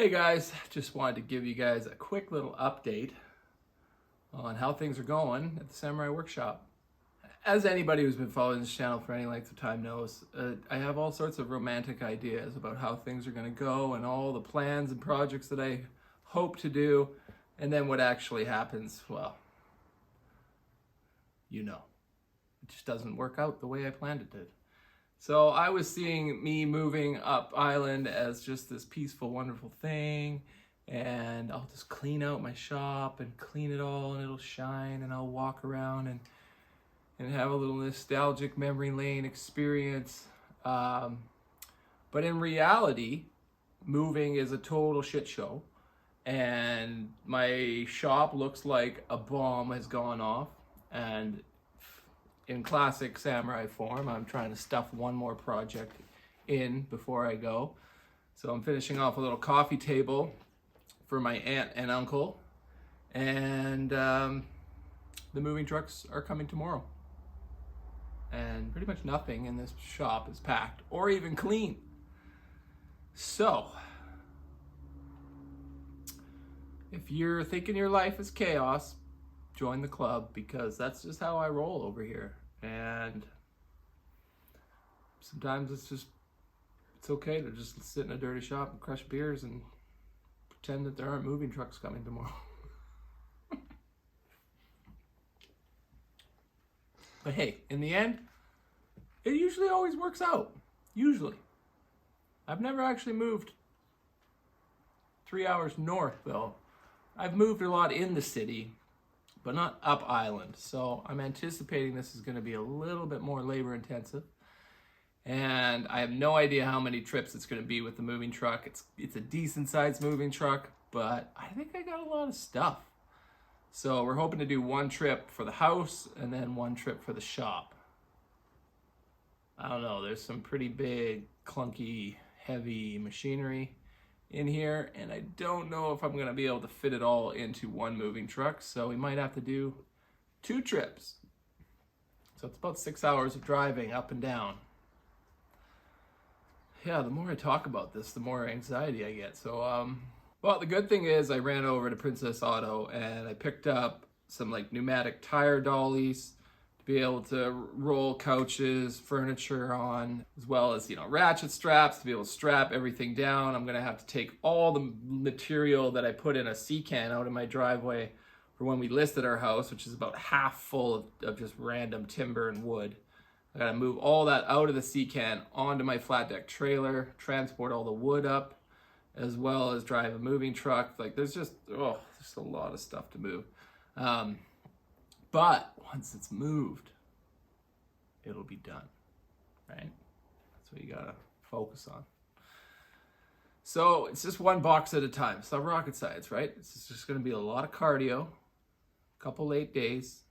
Hey guys, just wanted to give you guys a quick little update on how things are going at the Samurai Workshop. As anybody who's been following this channel for any length of time knows, I have all sorts of romantic ideas about how things are going to go and all the plans and projects that I hope to do, and then what actually happens, well, you know, it just doesn't work out the way I planned it to. So I was seeing me moving up island as just this peaceful, wonderful thing, and I'll just clean out my shop and clean it all and it'll shine, and I'll walk around and have a little nostalgic memory lane experience. But in reality, moving is a total shit show, and my shop looks like a bomb has gone off, and in classic samurai form, I'm trying to stuff one more project in before I go. So I'm finishing off a little coffee table for my aunt and uncle, and the moving trucks are coming tomorrow. And pretty much nothing in this shop is packed or even clean. So, if you're thinking your life is chaos, join the club, because that's just how I roll over here. And sometimes it's okay to just sit in a dirty shop and crush beers and pretend that there aren't moving trucks coming tomorrow. But hey, in the end, it usually always works out. Usually. I've never actually moved 3 hours north, though. I've moved a lot in the city, but not up island. So I'm anticipating this is going to be a little bit more labor intensive. And I have no idea how many trips it's going to be with the moving truck. It's a decent sized moving truck, but I think I got a lot of stuff. So we're hoping to do one trip for the house and then one trip for the shop. I don't know, there's some pretty big, clunky, heavy machinery in here, and I don't know if I'm going to be able to fit it all into one moving truck, so we might have to do 2 trips. So it's about 6 hours of driving up and down. Yeah, the more I talk about this, the more anxiety I get. So, well, the good thing is I ran over to Princess Auto and I picked up some like pneumatic tire dollies to be able to roll couches, furniture on, as well as, ratchet straps to be able to strap everything down. I'm going to have to take all the material that I put in a sea can out in my driveway for when we listed our house, which is about half full of just random timber and wood. I got to move all that out of the sea can onto my flat deck trailer, transport all the wood up, as well as drive a moving truck. Like there's just a lot of stuff to move. But once it's moved, it'll be done, right? That's what you gotta focus on. So it's just one box at a time. It's not rocket science, right? It's just gonna be a lot of cardio, a couple late days,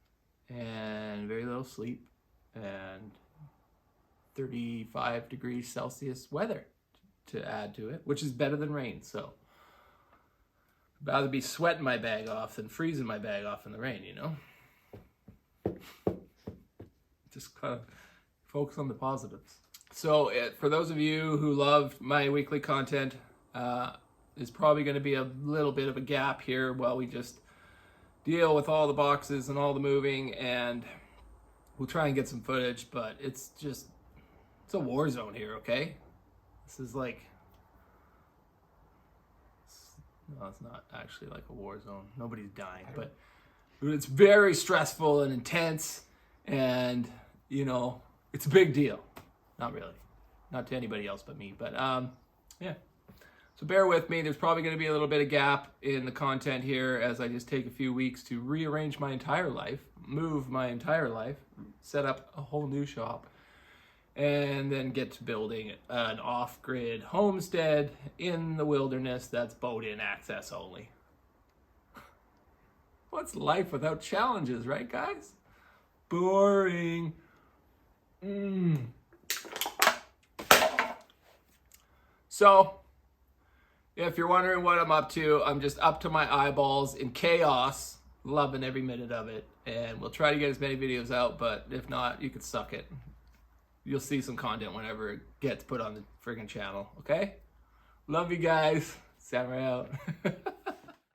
and very little sleep, and 35 degrees Celsius weather to add to it, which is better than rain. So I'd rather be sweating my bag off than freezing my bag off in the rain, Just kind of focus on the positives. So for those of you who love my weekly content, there's probably going to be a little bit of a gap here while we just deal with all the boxes and all the moving, and we'll try and get some footage, but it's a war zone here, okay? This is like, no, it's not actually like a war zone. Nobody's dying, but it's very stressful and intense, and it's a big deal. Not really, not to anybody else but me, but yeah. So bear with me. There's probably going to be a little bit of gap in the content here as I just take a few weeks to rearrange my entire life, move my entire life, set up a whole new shop, and then get to building an off-grid homestead in the wilderness that's boat-in access only. What's life without challenges, right, guys? Boring. So, if you're wondering what I'm up to, I'm just up to my eyeballs in chaos, loving every minute of it, and we'll try to get as many videos out, but if not, you can suck it. You'll see some content whenever it gets put on the friggin' channel, okay? Love you guys. Samurai out.